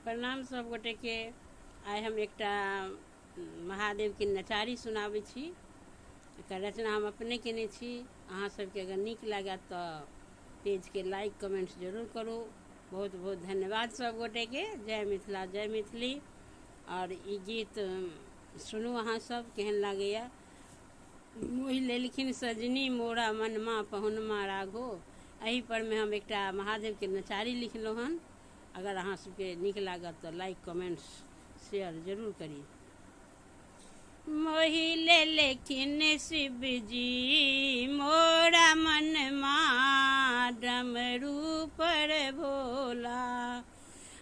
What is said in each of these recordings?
प्रणाम सब गोटे के। आइ हम एकटा महादेव के नचारी सुनाबै छी। एकर रचना हम अपने केने छी। अहाँ सबके अगर नीक लागत तऽ पेज के लाइक कमेंट्स जरूर करू। बहुत बहुत धन्यवाद सब गोटे के। जय मिथिला जय मैथिली। और ई गीत सुनू अहाँ सब केहन लागैया। मोहि लेलखिन सजनी मोरा मनमा पहुनमा राघो। एही पर में हम एकटा महादेव के नचारी लिखलहुँ हन। अगर अहाँ सबके नीक लागत तो लाइक कमेंट्स शेयर जरूर करी। मोहि लेलखिन शिव जी मोरा मनमा डमरू पर भोला।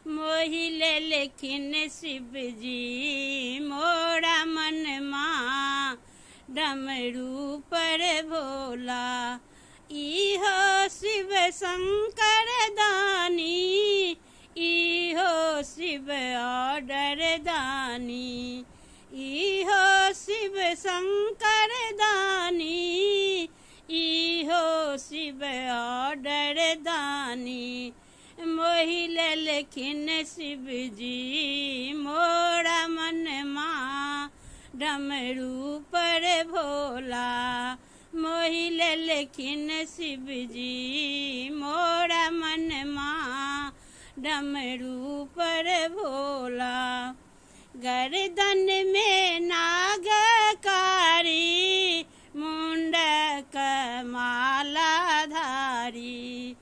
मोहि लेलखिन शिव जी मोरा मनमा डमरू पर भोला। इहो शिव शंकर दानी इहो शिव ऑर्डर दानी। इहो शिव शंकर दानी इहो शिव ऑर्डर दानी। मोहि लेलखिन शिव जी मोरा मनमा डमरू पर भोला। मोहि लेलखिन शिव जी मोरा मनमा डमरू पर भोला। गर्दन में नागकारी मुंडक माला धारी।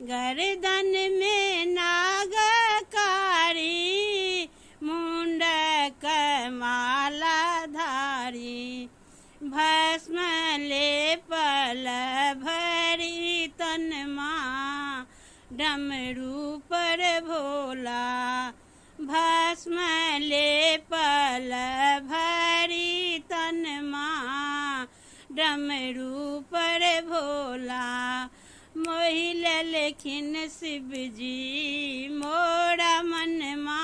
गर्दन में नागकारी मुंडक माला धारी। भस्म लेपल भरी तनमा डमरू पर भोला। भस्म लेपल भरी तनमा डमरू पर भोला। मोहि लेलखिन शिव जी मोरा मनमा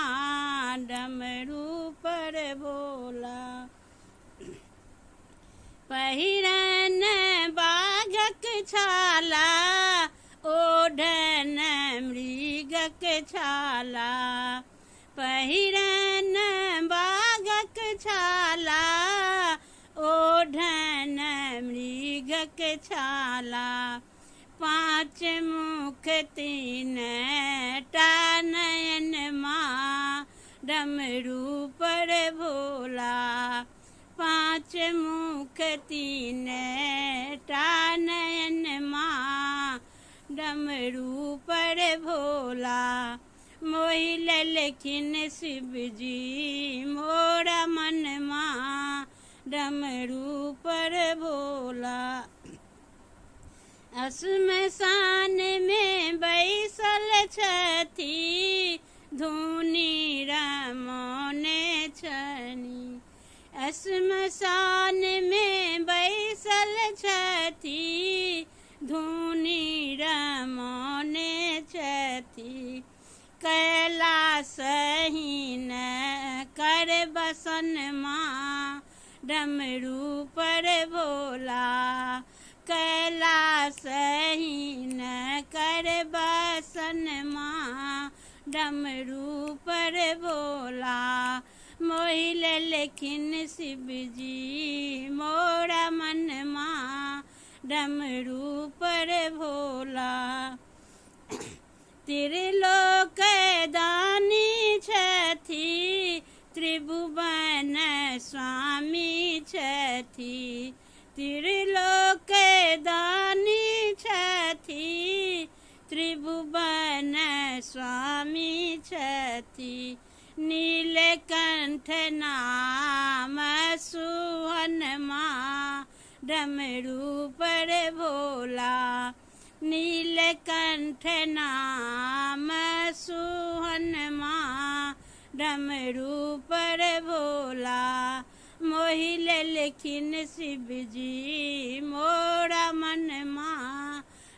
डमरू पर भोला। पहिरन बाघक छाला ओढ़न मृगक छाला। पहिरन बाघक छाला ओढ़न मृगक छाला। पाँच मुख तीन टा नयनमा डमरू पर भोला। पाँच मुख तीन टा नयनमा डमरू पर भोला। मोहि लेलखिन शिव जी मोरा मनमा डमरू पर भोला। श्मशान में बैसल छथि धुनी रमौने छनि। श्मशान में बैसल छथि धुनी रमौने छथि। कैलासहीन कर बसनमा डमरू पर भोला। कैलासहीन कर बसनमा डमरू पर भोला। मोहि लेलखिन शिव जी मोरा मनमा डमरू पर भोला। त्रिलोक दानी छथि त्रिभुवन स्वामी छथि। त्रिलोक दानी छथि त्रिभुवन स्वामी छथि। नीलकंठ नाम सुहनमा डमरू पर भोला। नीलकंठ नाम सुहनमा डमरू पर भोला। मोहि लेलखिन शिव जी मोरा मनमा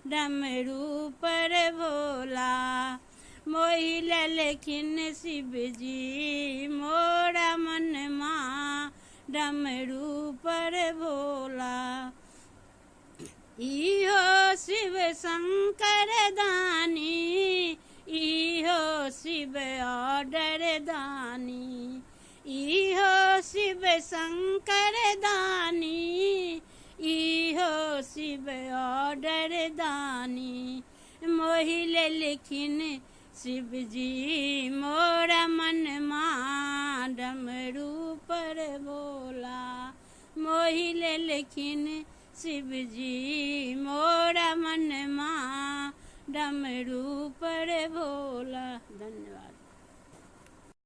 डमरू पर भोला। मोहि लेलखिन शिव जी मोरा मनमा डमरू पर भोला। इहो शिव शंकर दानी इहो शिव ऑर्डर दानी, इहो शिव शंकर दानी, इहो शिव ऑर्डर दानी। मोहिले लिखिन शिव जी मोरा मन मां डमरू पर बोला, मोहिले लिखिन शिव जी मोरा मन मां डमरू पर भोला। धन्यवाद।